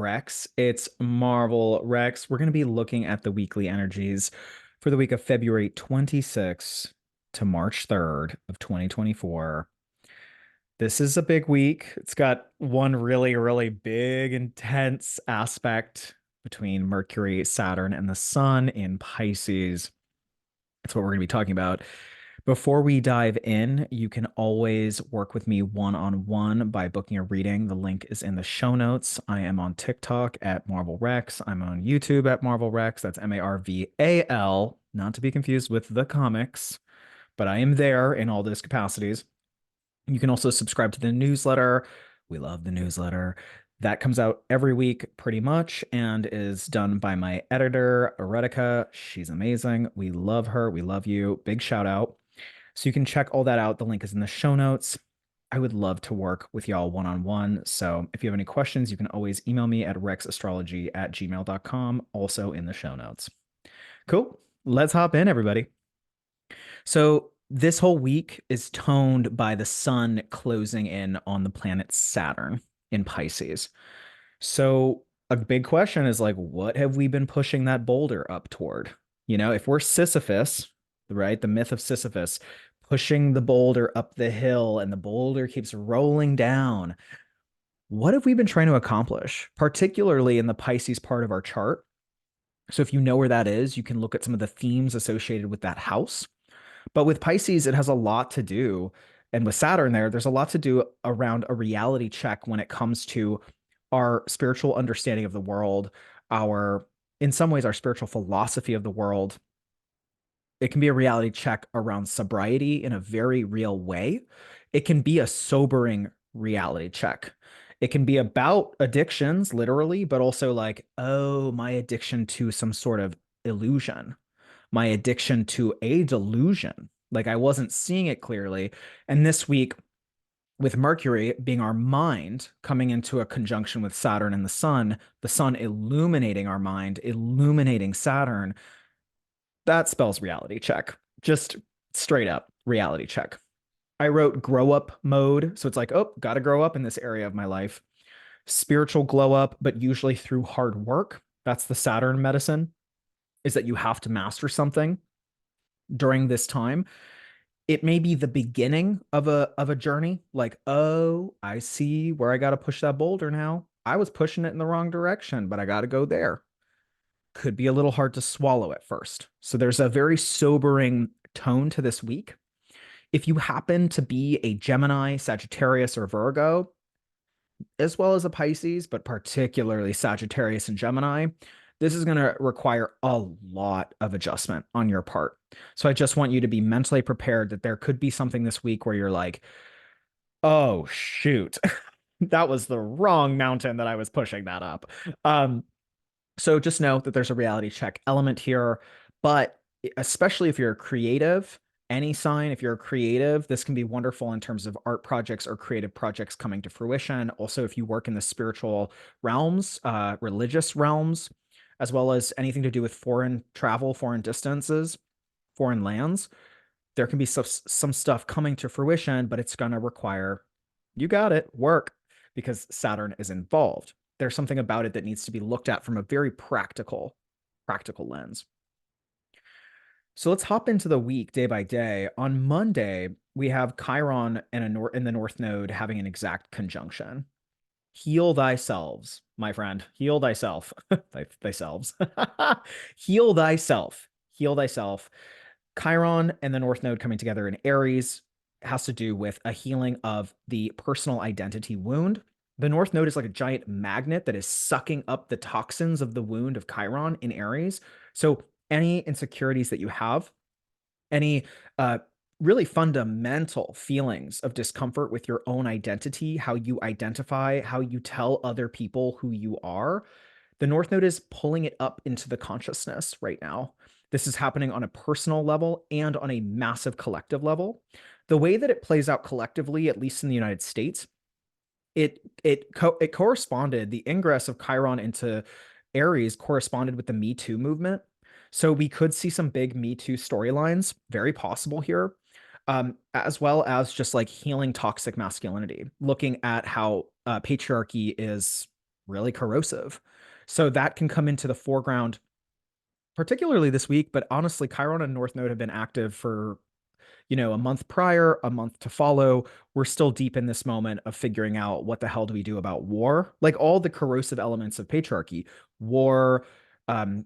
Rex. It's Marvel Rex. We're going to be looking at the weekly energies for the week of February 26th to March 3rd of 2024. This is a big week. It's got one really, really big, intense aspect between Mercury, Saturn, and the Sun in Pisces. That's what we're going to be talking about. Before we dive in, you can always work with me one-on-one by booking a reading. The link is in the show notes. I am on TikTok at Marvel Rex. I'm on YouTube at Marvel Rex. That's Marval, not to be confused with the comics, but I am there in all those capacities. You can also subscribe to the newsletter. We love the newsletter. That comes out every week pretty much and is done by my editor, Eretica. She's amazing. We love her. We love you. Big shout out. So you can check all that out. The link is in the show notes. I would love to work with y'all one-on-one. So if you have any questions, you can always email me at rexastrology@gmail.com, also in the show notes. Cool. Let's hop in, everybody. So this whole week is toned by the sun closing in on the planet Saturn in Pisces. So a big question is like, what have we been pushing that boulder up toward? If we're Sisyphus, right? The myth of Sisyphus, pushing the boulder up the hill and the boulder keeps rolling down. What have we been trying to accomplish, particularly in the Pisces part of our chart? So if you know where that is, you can look at some of the themes associated with that house. But with Pisces, it has a lot to do. And with Saturn there's a lot to do around a reality check when it comes to our spiritual understanding of the world, in some ways, our spiritual philosophy of the world. It can be a reality check around sobriety in a very real way. It can be a sobering reality check. It can be about addictions, literally, but also like, oh, my addiction to some sort of illusion, my addiction to a delusion. Like I wasn't seeing it clearly. And this week, with Mercury being our mind coming into a conjunction with Saturn and the sun illuminating our mind, illuminating Saturn, that spells reality check. Just straight up reality check. I wrote grow up mode. So it's like, oh, got to grow up in this area of my life. Spiritual glow up, but usually through hard work. That's the Saturn medicine, is that you have to master something during this time. It may be the beginning of a journey, like, oh, I see where I got to push that boulder now. I was pushing it in the wrong direction, but I got to go there. Could be a little hard to swallow at first. So there's a very sobering tone to this week. If you happen to be a Gemini, Sagittarius, or Virgo, as well as a Pisces, but particularly Sagittarius and Gemini, this is going to require a lot of adjustment on your part. So I just want you to be mentally prepared that there could be something this week where you're like, oh, shoot, that was the wrong mountain that I was pushing that up. So just know that there's a reality check element here, but especially if you're a creative, any sign, if you're a creative, this can be wonderful in terms of art projects or creative projects coming to fruition. Also, if you work in the spiritual realms, religious realms, as well as anything to do with foreign travel, foreign distances, foreign lands, there can be some stuff coming to fruition, but it's going to require, you got it, work, because Saturn is involved. There's something about it that needs to be looked at from a very practical lens. So let's hop into the week day by day. On Monday, we have Chiron and in the North Node having an exact conjunction. Heal thyself, my friend. Heal thyself. Thyself. Heal thyself. Heal thyself. Chiron and the North Node coming together in Aries has to do with a healing of the personal identity wound. The North Node is like a giant magnet that is sucking up the toxins of the wound of Chiron in Aries. So any insecurities that you have, any really fundamental feelings of discomfort with your own identity, how you identify, how you tell other people who you are, the North Node is pulling it up into the consciousness right now. This is happening on a personal level and on a massive collective level. The way that it plays out collectively, at least in the United States, it corresponded, the ingress of Chiron into Aries corresponded with the Me Too movement. So we could see some big Me Too storylines, very possible here, as well as just like healing toxic masculinity, looking at how patriarchy is really corrosive. So that can come into the foreground, particularly this week. But honestly, Chiron and North Node have been active for, a month prior, a month to follow. We're still deep in this moment of figuring out what the hell do we do about war? Like all the corrosive elements of patriarchy, war, um,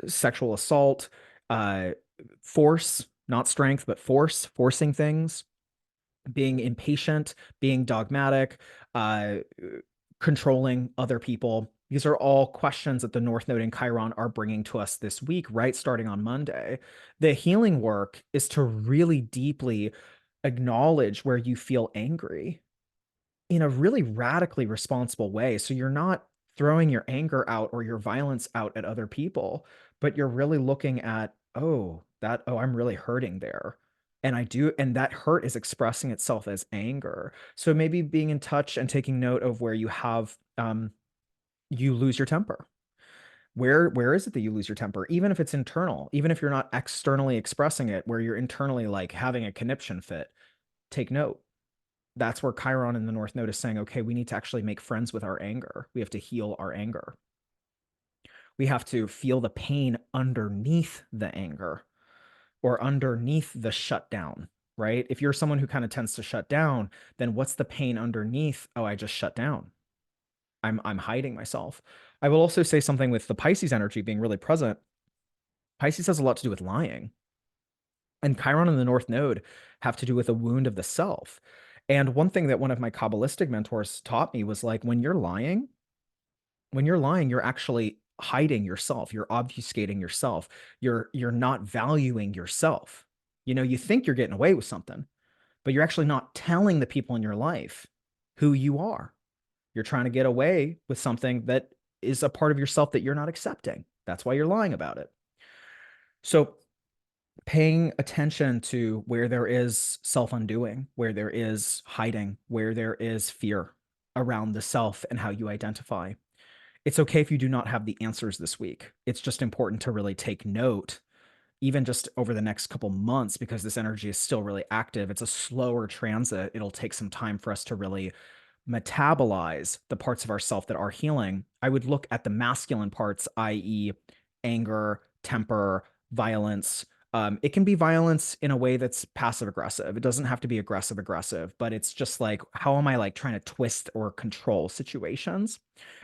sexual assault, uh, force, not strength, but force, forcing things, being impatient, being dogmatic, uh, controlling other people. These are all questions that the North Node and Chiron are bringing to us this week, right? Starting on Monday. The healing work is to really deeply acknowledge where you feel angry in a really radically responsible way. So you're not throwing your anger out or your violence out at other people, but you're really looking at, oh, I'm really hurting there. And that hurt is expressing itself as anger. So maybe being in touch and taking note of where you lose your temper. Where is it that you lose your temper? Even if it's internal, even if you're not externally expressing it, where you're internally like having a conniption fit, take note. That's where Chiron in the North Node is saying, okay, we need to actually make friends with our anger. We have to heal our anger. We have to feel the pain underneath the anger or underneath the shutdown, right? If you're someone who kind of tends to shut down, then what's the pain underneath? Oh, I just shut down. I'm hiding myself. I will also say something with the Pisces energy being really present. Pisces has a lot to do with lying. And Chiron and the North Node have to do with a wound of the self. And one thing that one of my Kabbalistic mentors taught me was like when you're lying, you're actually hiding yourself. You're obfuscating yourself. You're not valuing yourself. You think you're getting away with something, but you're actually not telling the people in your life who you are. You're trying to get away with something that is a part of yourself that you're not accepting. That's why you're lying about it. So paying attention to where there is self undoing, where there is hiding, where there is fear around the self and how you identify. It's okay if you do not have the answers this week. It's just important to really take note, even just over the next couple months, because this energy is still really active. It's a slower transit. It'll take some time for us to really metabolize the parts of ourself that are healing. I would look at the masculine parts, i.e., anger, temper, violence. It can be violence in a way that's passive aggressive. It doesn't have to be aggressive aggressive, but it's just like, how am I like trying to twist or control situations?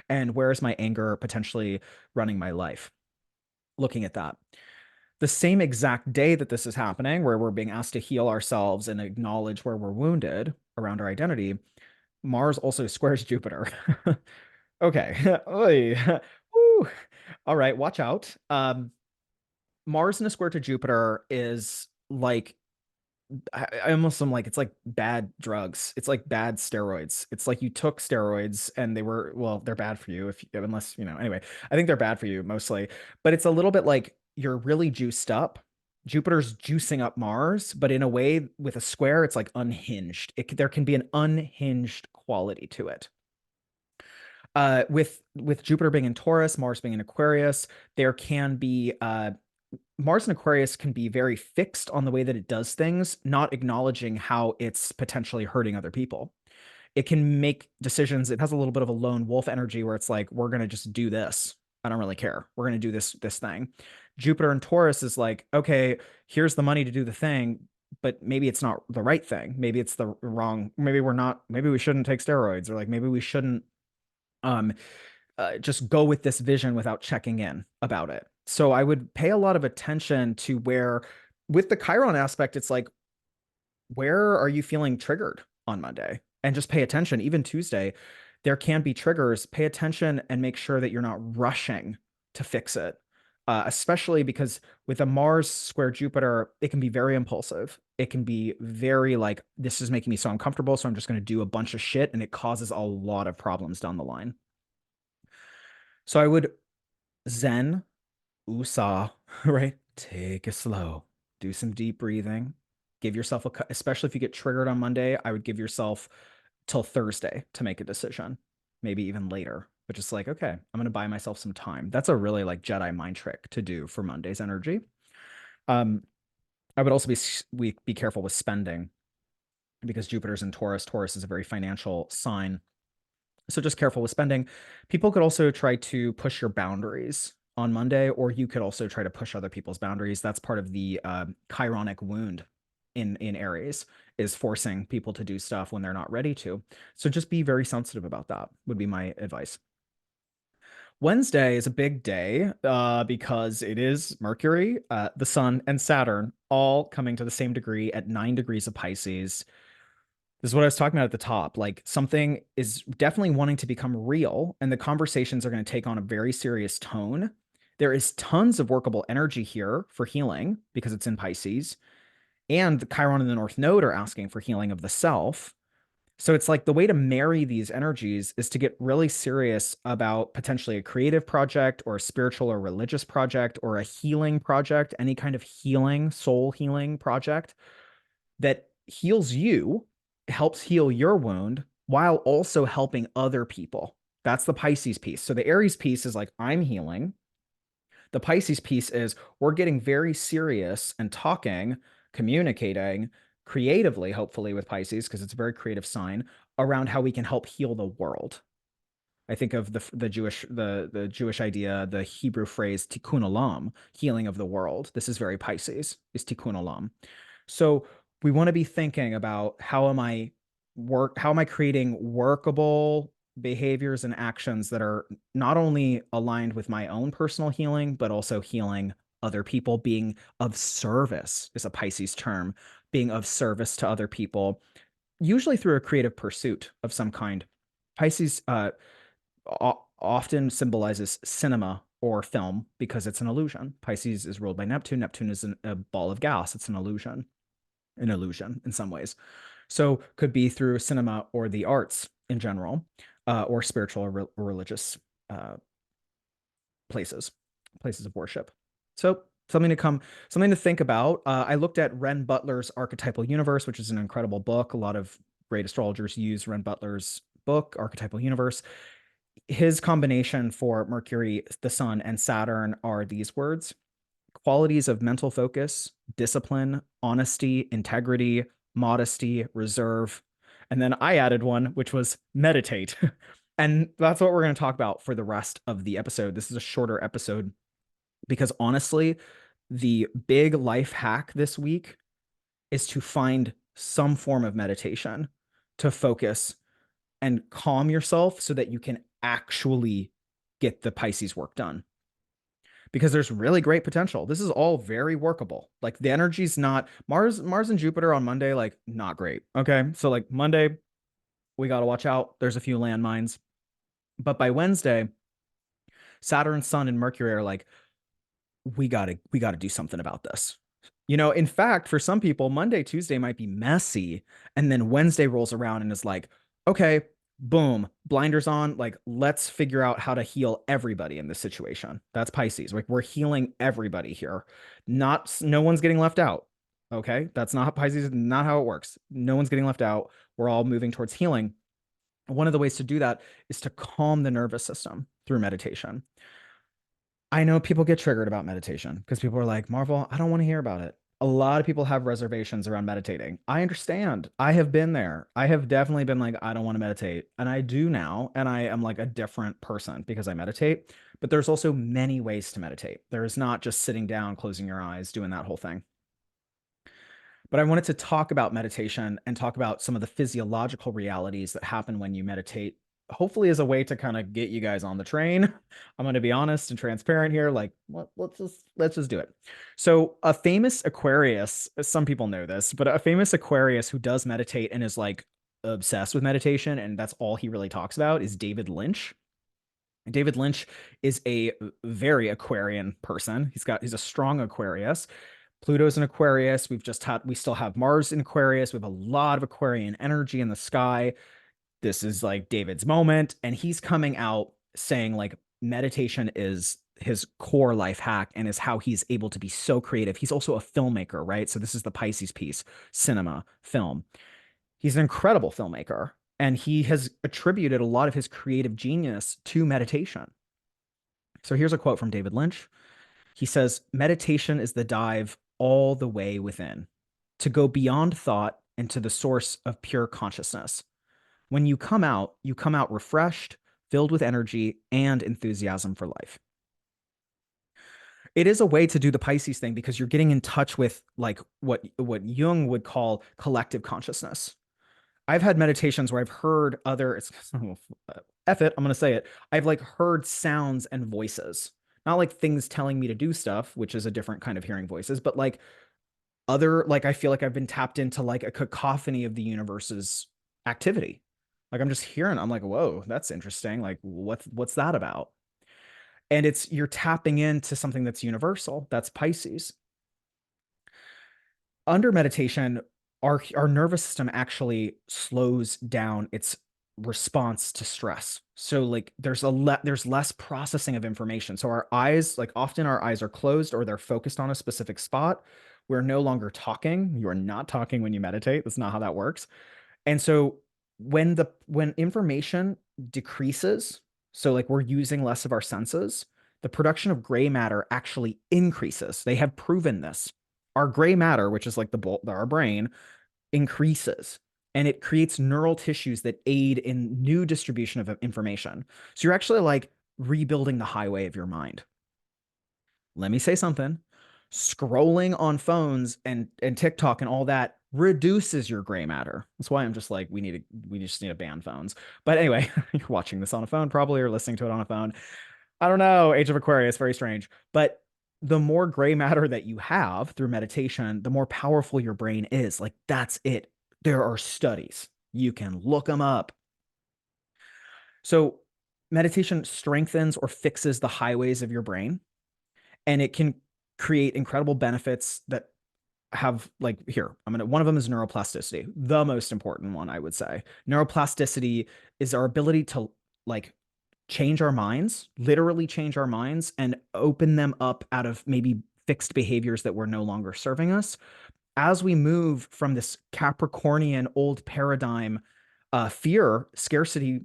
And where is my anger potentially running my life? Looking at that. The same exact day that this is happening, where we're being asked to heal ourselves and acknowledge where we're wounded around our identity, Mars also squares Jupiter. Okay. Oy. Woo. All right, watch out. Mars in a square to Jupiter is like I almost am like it's like bad drugs. It's like bad steroids. It's like you took steroids and they were, well, they're bad for you if unless, anyway, I think they're bad for you mostly. But it's a little bit like you're really juiced up. Jupiter's juicing up Mars, but in a way with a square, it's like unhinged. There can be an unhinged quality to it. With Jupiter being in Taurus, Mars being in Aquarius, there can be Mars and Aquarius can be very fixed on the way that it does things, not acknowledging how it's potentially hurting other people. It can make decisions. It has a little bit of a lone wolf energy where it's like, we're going to just do this. I don't really care. We're going to do this thing. Jupiter and Taurus is like, okay, here's the money to do the thing, but maybe it's not the right thing. Maybe it's the wrong, maybe we shouldn't take steroids, or like maybe we shouldn't um just go with this vision without checking in about it. So I would pay a lot of attention to where, with the Chiron aspect, it's like, where are you feeling triggered on Monday? And just pay attention. Even Tuesday, there can be triggers. Pay attention and make sure that you're not rushing to fix it. Especially because with a Mars square Jupiter, it can be very impulsive. It can be very like, this is making me so uncomfortable. So I'm just going to do a bunch of shit. And it causes a lot of problems down the line. So I would Zen, USA, right? Take it slow. Do some deep breathing. Give yourself especially if you get triggered on Monday, I would give yourself till Thursday to make a decision, maybe even later. But just like, okay, I'm going to buy myself some time. That's a really like Jedi mind trick to do for Monday's energy. Um, I would also be careful with spending because Jupiter's in Taurus. Taurus is a very financial sign. So just careful with spending. People could also try to push your boundaries on Monday, or you could also try to push other people's boundaries. That's part of the chironic wound in Aries, is forcing people to do stuff when they're not ready to. So just be very sensitive about that, would be my advice. Wednesday is a big day because it is Mercury, the Sun, and Saturn all coming to the same degree at 9 degrees of Pisces. This is what I was talking about at the top. Like something is definitely wanting to become real, and the conversations are going to take on a very serious tone. There is tons of workable energy here for healing because it's in Pisces, and the Chiron and the North Node are asking for healing of the self. So it's like the way to marry these energies is to get really serious about potentially a creative project or a spiritual or religious project or a healing project, any kind of healing, soul healing project that heals you, helps heal your wound while also helping other people. That's the Pisces piece. So the Aries piece is like, I'm healing. The Pisces piece is we're getting very serious and talking, communicating creatively, hopefully, with Pisces, because it's a very creative sign around how we can help heal the world. I think of the Jewish idea, the Hebrew phrase tikkun olam, healing of the world. This is very Pisces, is tikkun olam. So we want to be thinking about how am I creating workable behaviors and actions that are not only aligned with my own personal healing, but also healing other people. Being of service is a Pisces term, being of service to other people, usually through a creative pursuit of some kind. Pisces often symbolizes cinema or film because it's an illusion. Pisces is ruled by Neptune. Neptune is a ball of gas. It's an illusion in some ways. So could be through cinema or the arts in general, or spiritual or religious uh, places, places of worship. So something to think about. I looked at Ren Butler's Archetypal Universe, which is an incredible book. A lot of great astrologers use Ren Butler's book, Archetypal Universe. His combination for Mercury, the Sun, and Saturn are these words: qualities of mental focus, discipline, honesty, integrity, modesty, reserve. And then I added one, which was meditate. And that's what we're going to talk about for the rest of the episode. This is a shorter episode because honestly, the big life hack this week is to find some form of meditation to focus and calm yourself so that you can actually get the Pisces work done, because there's really great potential. This is all very workable. Like the energy's not Mars and Jupiter on Monday, like not great. Okay. So like Monday, we got to watch out. There's a few landmines. But by Wednesday, Saturn, Sun, and Mercury are like, we gotta do something about this. In fact, for some people, Monday, Tuesday might be messy, and then Wednesday rolls around and is like, okay, boom, blinders on, like let's figure out how to heal everybody in this situation. That's Pisces. Like we're healing everybody here. Not no one's getting left out. Okay? That's not Pisces, not how it works. No one's getting left out. We're all moving towards healing. One of the ways to do that is to calm the nervous system through meditation. I know people get triggered about meditation because people are like, Marvel, I don't want to hear about it. A lot of people have reservations around meditating. I understand. I have been there. I have definitely been like, I don't want to meditate. And I do now. And I am like a different person because I meditate. But there's also many ways to meditate. There is not just sitting down, closing your eyes, doing that whole thing. But I wanted to talk about meditation and talk about some of the physiological realities that happen when you meditate, hopefully as a way to kind of get you guys on the train. I'm going to be honest and transparent here. Like, let's just do it. So a famous Aquarius, some people know this, but a famous Aquarius who does meditate and is like obsessed with meditation, and that's all he really talks about, is David Lynch. David Lynch is a very Aquarian person. He's a strong Aquarius. Pluto's in Aquarius. We still have Mars in Aquarius. We have a lot of Aquarian energy in the sky. This is like David's moment. And he's coming out saying like meditation is his core life hack and is how he's able to be so creative. He's also a filmmaker, right? So this is the Pisces piece, cinema, film. He's an incredible filmmaker. And he has attributed a lot of his creative genius to meditation. So here's a quote from David Lynch. He says, meditation is the dive all the way within, to go beyond thought and to the source of pure consciousness. When you come out refreshed, filled with energy and enthusiasm for life. It is a way to do the Pisces thing because you're getting in touch with like what Jung would call collective consciousness. I've had meditations where I've heard other it's F it, I'm gonna say it. I've like heard sounds and voices. Not like things telling me to do stuff, which is a different kind of hearing voices, but like other like I feel like I've been tapped into like a cacophony of the universe's activity. Like I'm just hearing, I'm like, whoa, that's interesting. Like what's that about? And it's you're tapping into something that's universal. That's Pisces. Under meditation, our nervous system actually slows down its response to stress. So like there's less processing of information. So our eyes, like often our eyes are closed or they're focused on a specific spot. We're no longer talking. You are not talking when you meditate. That's not how that works. And so when information decreases, so like we're using less of our senses, the production of gray matter actually increases. They have proven this. Our gray matter, which is like our brain, increases and it creates neural tissues that aid in new distribution of information. So you're actually like rebuilding the highway of your mind. Let me say something. Scrolling on phones and TikTok and all that reduces your gray matter. That's why I'm just like we just need to ban phones. But anyway, you're watching this on a phone probably or listening to it on a phone. I don't know, Age of Aquarius, very strange. But the more gray matter that you have through meditation, the more powerful your brain is. Like that's it. There are studies. You can look them up. So meditation strengthens or fixes the highways of your brain and it can create incredible benefits that have like here I'm gonna one of them is neuroplasticity, the most important one I would say. Neuroplasticity is our ability to like change our minds, literally change our minds and open them up out of maybe fixed behaviors that were no longer serving us as we move from this Capricornian old paradigm fear scarcity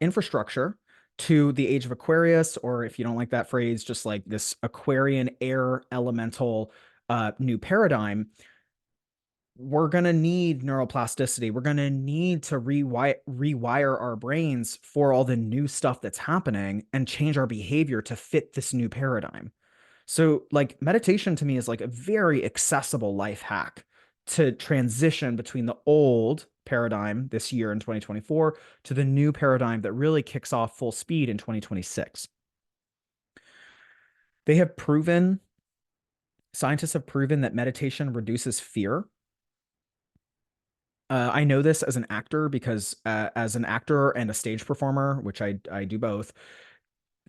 infrastructure to the age of Aquarius, or if you don't like that phrase, just like this Aquarian air elemental new paradigm, we're going to need neuroplasticity. We're going to need to rewire our brains for all the new stuff that's happening and change our behavior to fit this new paradigm. So, like, meditation to me is like a very accessible life hack to transition between the old paradigm this year in 2024 to the new paradigm that really kicks off full speed in 2026. They have proven, scientists have proven that meditation reduces fear. I know this as an actor because as an actor and a stage performer, which I do both,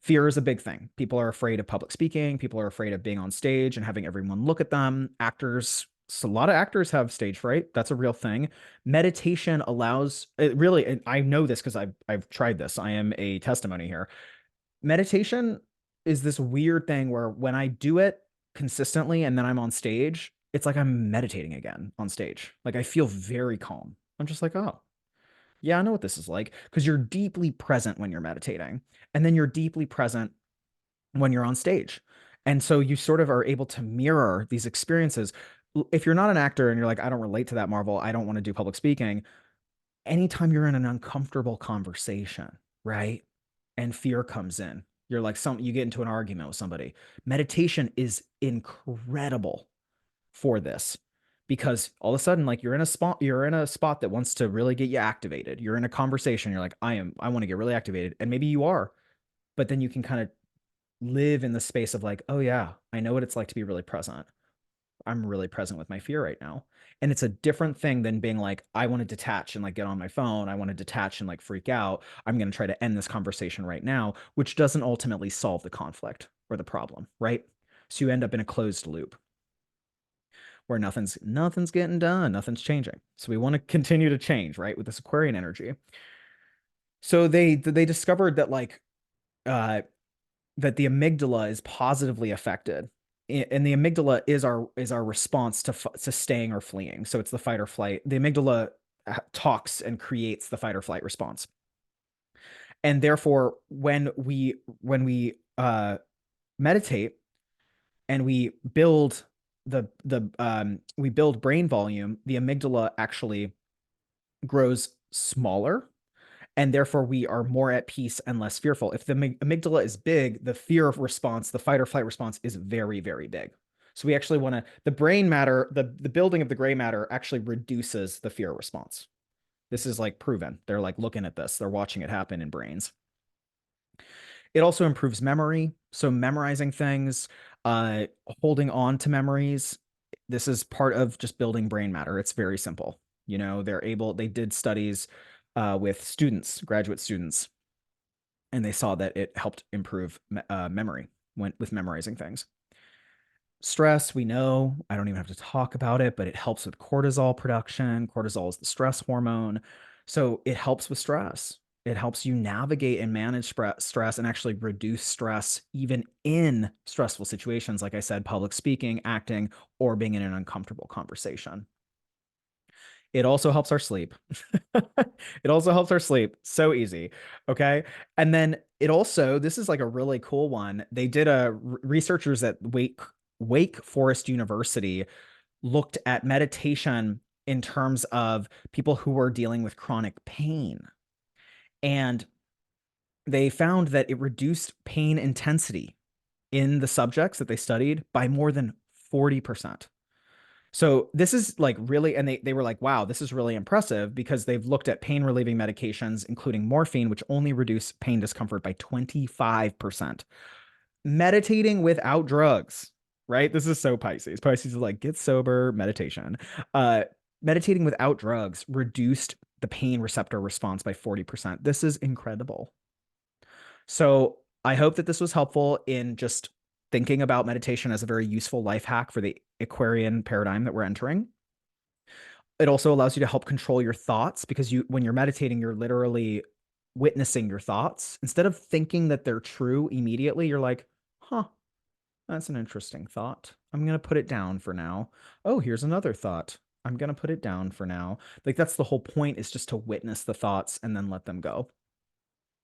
fear is a big thing. People are afraid of public speaking. People are afraid of being on stage and having everyone look at them. Actors, so a lot of actors have stage fright. That's a real thing. Meditation allows it really, and I know this because I've tried this. I am a testimony here. Meditation is this weird thing where when I do it consistently and then I'm on stage, it's like I'm meditating again on stage. Like I feel very calm. I'm just like, oh, yeah, I know what this is like because you're deeply present when you're meditating, and then you're deeply present when you're on stage. And so you sort of are able to mirror these experiences. If you're not an actor and you're like, I don't relate to that, Marvel, I don't want to do public speaking, anytime you're in an uncomfortable conversation, right? And fear comes in, you're like, you get into an argument with somebody. Meditation is incredible for this because all of a sudden like you're in a spot that wants to really get you activated. You're in a conversation, you're like I want to get really activated and maybe you are, but then you can kind of live in the space of like, oh yeah, I know what it's like to be really present. I'm really present with my fear right now. And it's a different thing than being like, I want to detach and like get on my phone. I want to detach and like freak out. I'm going to try to end this conversation right now, which doesn't ultimately solve the conflict or the problem, right? So you end up in a closed loop where nothing's getting done, nothing's changing. So we want to continue to change, right? With this Aquarian energy. So they discovered that like uh that the amygdala is positively affected. And the amygdala is our response to staying or fleeing. So it's the fight or flight. The amygdala talks and creates the fight or flight response. And therefore, when we meditate and we build brain volume, the amygdala actually grows smaller, and therefore we are more at peace and less fearful. If the amygdala is big, the fear response, the fight or flight response is very, very big. So we actually want to, the brain matter, the building of the gray matter actually reduces the fear response. This is like proven. They're like looking at this, they're watching it happen in brains. It also improves memory. So memorizing things, uh, holding on to memories. This is part of just building brain matter. It's very simple. You know, they did studies with students, graduate students, and they saw that it helped improve memory with memorizing things. Stress, we know, I don't even have to talk about it, but it helps with cortisol production. Cortisol is the stress hormone. So it helps with stress. It helps you navigate and manage stress and actually reduce stress even in stressful situations. Like I said, public speaking, acting, or being in an uncomfortable conversation. It also helps our sleep. It also helps our sleep. So easy. Okay. And then it also, this is like a really cool one. They did researchers at Wake Forest University looked at meditation in terms of people who were dealing with chronic pain. And they found that it reduced pain intensity in the subjects that they studied by more than 40%. So this is like really, and they were like, wow, this is really impressive because they've looked at pain relieving medications, including morphine, which only reduce pain discomfort by 25%. Meditating without drugs, right? This is so Pisces. Pisces is like, get sober, meditation. Uh, Meditating without drugs reduced the pain receptor response by 40%. This is incredible. So I hope that this was helpful in just thinking about meditation as a very useful life hack for the Aquarian paradigm that we're entering. It also allows you to help control your thoughts because when you're meditating, you're literally witnessing your thoughts. Instead of thinking that they're true immediately, you're like, huh, that's an interesting thought. I'm going to put it down for now. Oh, here's another thought. I'm going to put it down for now. Like that's the whole point, is just to witness the thoughts and then let them go.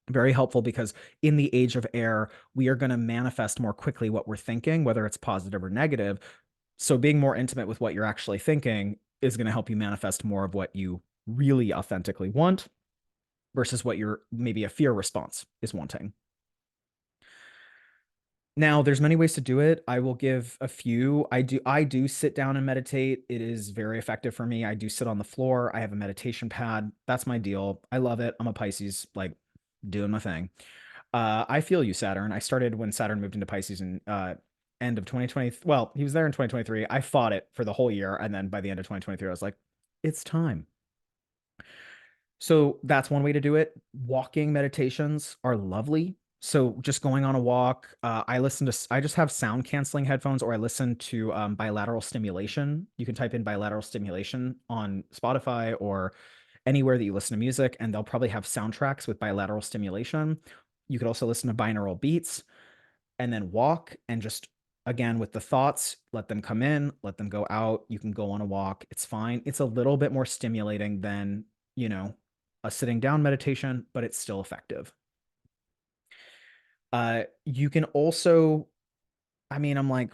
Very helpful because in the age of air, we are going to manifest more quickly what we're thinking, whether it's positive or negative. So being more intimate with what you're actually thinking is going to help you manifest more of what you really authentically want versus what your maybe a fear response is wanting. Now, there's many ways to do it. I will give a few. I do sit down and meditate. It is very effective for me. I do sit on the floor. I have a meditation pad. That's my deal. I love it. I'm a Pisces, like doing my thing. I feel you, Saturn. I started when Saturn moved into Pisces in end of 2020. Well, he was there in 2023. I fought it for the whole year, and then by the end of 2023, I was like, it's time. So that's one way to do it. Walking meditations are lovely. So just going on a walk, I just have sound canceling headphones, or I listen to bilateral stimulation. You can type in bilateral stimulation on Spotify or anywhere that you listen to music, and they'll probably have soundtracks with bilateral stimulation. You could also listen to binaural beats and then walk and just again with the thoughts, let them come in, let them go out. You can go on a walk. It's fine. It's a little bit more stimulating than, you know, a sitting down meditation, but it's still effective. You can also, I mean, I'm like,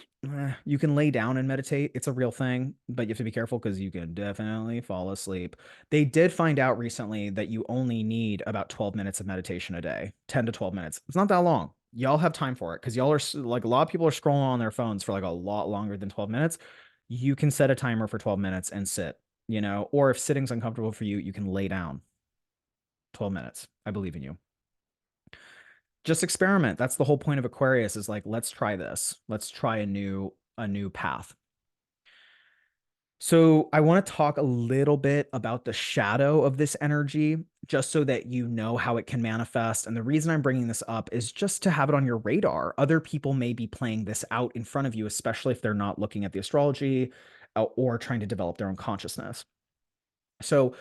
you can lay down and meditate. It's a real thing, but you have to be careful because you can definitely fall asleep. They did find out recently that you only need about 12 minutes of meditation a day, 10 to 12 minutes. It's not that long. Y'all have time for it because y'all are like a lot of people are scrolling on their phones for like a lot longer than 12 minutes. You can set a timer for 12 minutes and sit, you know, or if sitting's uncomfortable for you, you can lay down 12 minutes. I believe in you. Just experiment. That's the whole point of Aquarius, is like, let's try this. Let's try a new path. So I want to talk a little bit about the shadow of this energy, just so that you know how it can manifest. And the reason I'm bringing this up is just to have it on your radar. Other people may be playing this out in front of you, especially if they're not looking at the astrology or trying to develop their own consciousness. So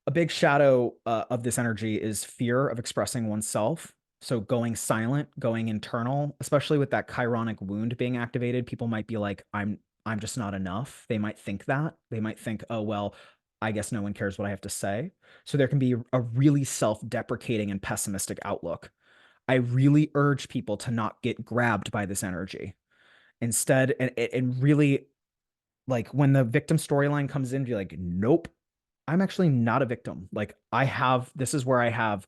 a big shadow of this energy is fear of expressing oneself. So going silent, going internal, especially with that chironic wound being activated, people might be like, I'm just not enough. They might think that. They might think, oh, well, I guess no one cares what I have to say. So there can be a really self-deprecating and pessimistic outlook. I really urge people to not get grabbed by this energy. Instead, and really, like when the victim storyline comes in, be like, nope, I'm actually not a victim. Like I have, this is where I have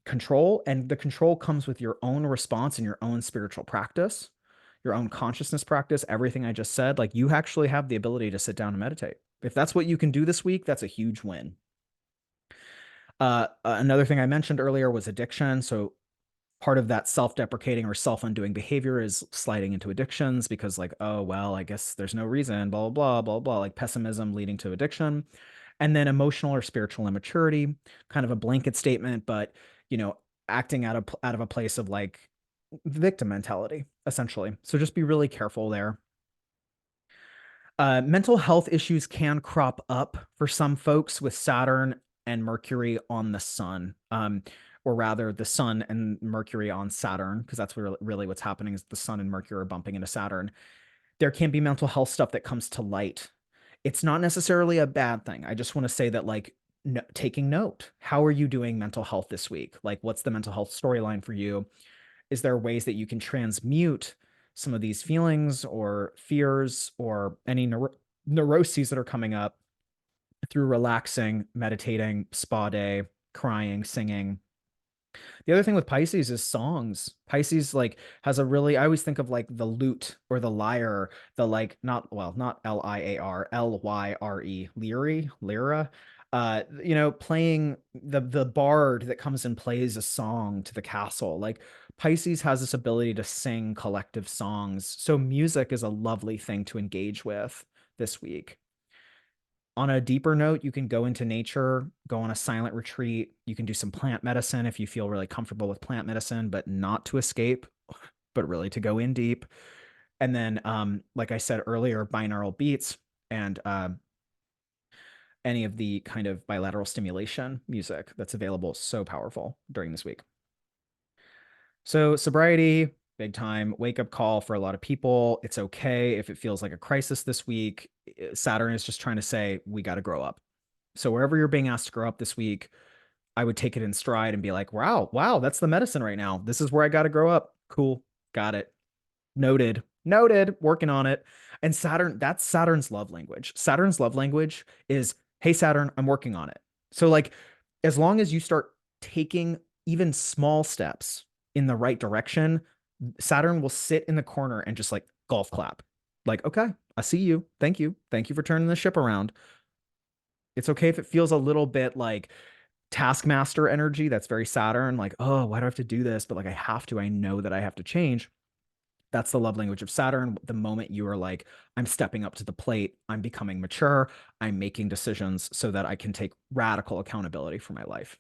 control, and the control comes with your own response and your own spiritual practice, your own consciousness practice, everything I just said. Like you actually have the ability to sit down and meditate. If that's what you can do this week, that's a huge win. Another thing I mentioned earlier was addiction. So part of that self-deprecating or self-undoing behavior is sliding into addictions because like, oh, well, I guess there's no reason, blah, blah, blah, blah, blah, like pessimism leading to addiction. And then emotional or spiritual immaturity, kind of a blanket statement, but you know, acting out of a place of like victim mentality, essentially. So just be really careful there. Mental health issues can crop up for some folks with Saturn and Mercury on the sun, or rather, the sun and Mercury on Saturn, because that's really what's happening is the sun and Mercury are bumping into Saturn. There can be mental health stuff that comes to light. It's not necessarily a bad thing. I just want to say that, like, no, taking note. How are you doing mental health this week? Like, what's the mental health storyline for you? Is there ways that you can transmute some of these feelings or fears or any neuroses that are coming up through relaxing, meditating, spa day, crying, singing? The other thing with Pisces is songs. Pisces like has a really, I always think of like the lute or the lyre, the like not well, not Liar, Lyre, lyra. Playing the bard that comes and plays a song to the castle. Like Pisces has this ability to sing collective songs. So music is a lovely thing to engage with this week. On a deeper note, you can go into nature, go on a silent retreat. You can do some plant medicine if you feel really comfortable with plant medicine, but not to escape, but really to go in deep. And then, like I said earlier, binaural beats and any of the kind of bilateral stimulation music that's available, so powerful during this week. So, sobriety, big time wake up call for a lot of people. It's okay if it feels like a crisis this week. Saturn is just trying to say, we got to grow up. So wherever you're being asked to grow up this week, I would take it in stride and be like, wow, that's the medicine right now. This is where I got to grow up. Cool. Got it. Noted, working on it. And Saturn, that's Saturn's love language. Saturn's love language is, hey, Saturn, I'm working on it. So, like, as long as you start taking even small steps in the right direction, Saturn will sit in the corner and just like golf clap. Like, okay, I see you. Thank you. Thank you for turning the ship around. It's okay if it feels a little bit like taskmaster energy. That's very Saturn. Like, oh, why do I have to do this? But like, I have to. I know that I have to change. That's the love language of Saturn. The moment you are like, I'm stepping up to the plate, I'm becoming mature, I'm making decisions so that I can take radical accountability for my life.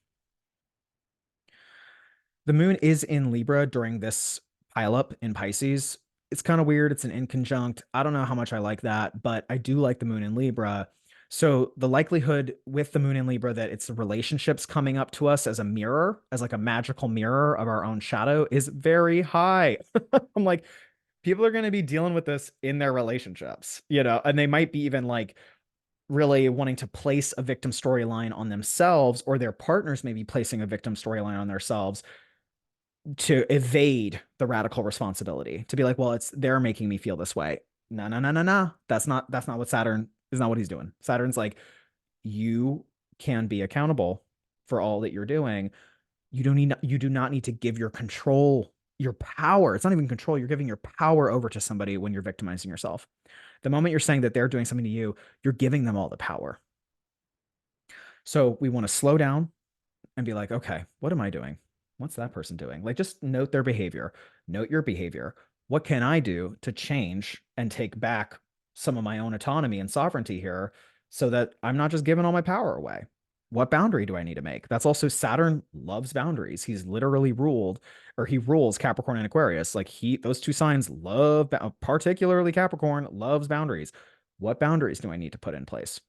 The moon is in Libra during this pileup in Pisces. It's kind of weird. It's an inconjunct. I don't know how much I like that, but I do like the moon in Libra. So the likelihood with the moon in Libra that it's the relationships coming up to us as a mirror, as like a magical mirror of our own shadow, is very high. I'm like, people are going to be dealing with this in their relationships, and they might be even like really wanting to place a victim storyline on themselves, or their partners may be placing a victim storyline on themselves to evade the radical responsibility, to be like, well, it's they're making me feel this way. No, no, no, no, no. That's not what Saturn is, not what he's doing. Saturn's like, you can be accountable for all that you're doing. You do not need to give your control, your power. It's not even control. You're giving your power over to somebody when you're victimizing yourself. The moment you're saying that they're doing something to you, you're giving them all the power. So we want to slow down and be like, okay, what am I doing? What's that person doing? Like, just note their behavior, note your behavior. What can I do to change and take back some of my own autonomy and sovereignty here so that I'm not just giving all my power away? What boundary do I need to make? That's also Saturn loves boundaries. He's literally ruled, or he rules Capricorn and Aquarius. Like, those two signs love, particularly Capricorn loves boundaries. What boundaries do I need to put in place?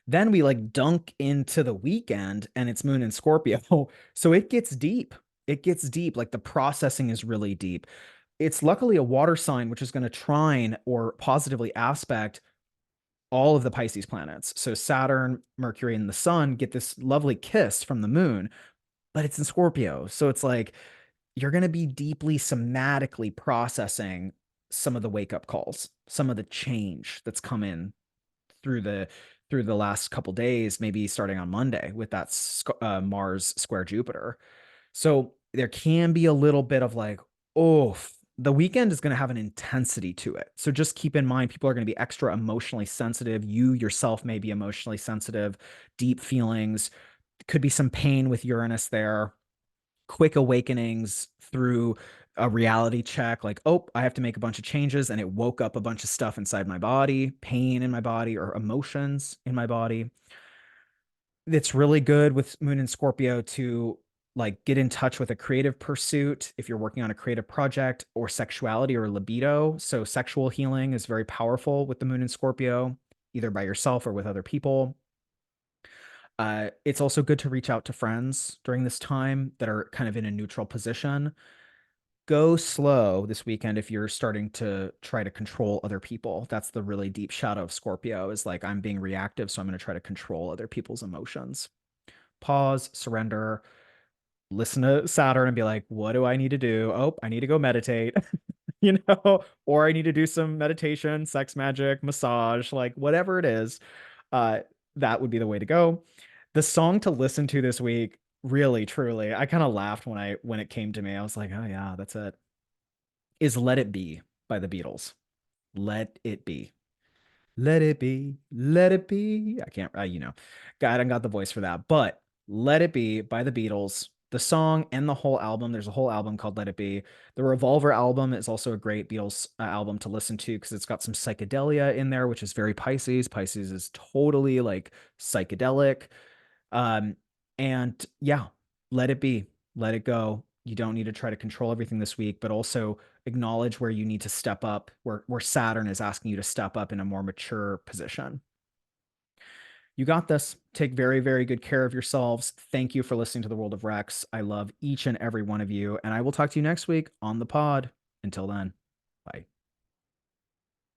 Then we like dunk into the weekend and it's moon in Scorpio. So it gets deep. It gets deep. Like the processing is really deep. It's luckily a water sign, which is going to trine or positively aspect all of the Pisces planets. So Saturn, Mercury, and the sun get this lovely kiss from the moon, but it's in Scorpio. So it's like you're going to be deeply somatically processing some of the wake up calls, some of the change that's come in through through the last couple days, maybe starting on Monday with that Mars square Jupiter. So there can be a little bit of like, oh, the weekend is going to have an intensity to it. So just keep in mind, people are going to be extra emotionally sensitive. You yourself may be emotionally sensitive, deep feelings. Could be some pain with Uranus there, quick awakenings through a reality check, like, oh, I have to make a bunch of changes. And it woke up a bunch of stuff inside my body, pain in my body, or emotions in my body. It's really good with Moon and Scorpio to like get in touch with a creative pursuit if you're working on a creative project, or sexuality or libido. So sexual healing is very powerful with the Moon and Scorpio, either by yourself or with other people. It's also good to reach out to friends during this time that are kind of in a neutral position. Go slow this weekend if you're starting to try to control other people. That's the really deep shadow of Scorpio, is like, I'm being reactive, so I'm going to try to control other people's emotions. Pause, surrender, listen to Saturn and be like, what do I need to do? Oh, I need to go meditate, or I need to do some meditation, sex magic, massage, like whatever it is. Uh, that would be the way to go. The song to listen to this week, really, truly, I kind of laughed when it came to me. I was like, oh yeah, that's it. Is Let It Be by the Beatles. Let it be. Let it be, let it be. I can't, God, I got the voice for that. But Let It Be by the Beatles, the song and the whole album. There's a whole album called Let It Be. The Revolver album is also a great Beatles album to listen to because it's got some psychedelia in there, which is very Pisces. Pisces is totally like psychedelic. Um, and yeah, let it be, let it go. You don't need to try to control everything this week, but also acknowledge where you need to step up, where Saturn is asking you to step up in a more mature position. You got this. Take very, very good care of yourselves. Thank you for listening to the World of Rex. I love each and every one of you, and I will talk to you next week on the pod. Until then, bye.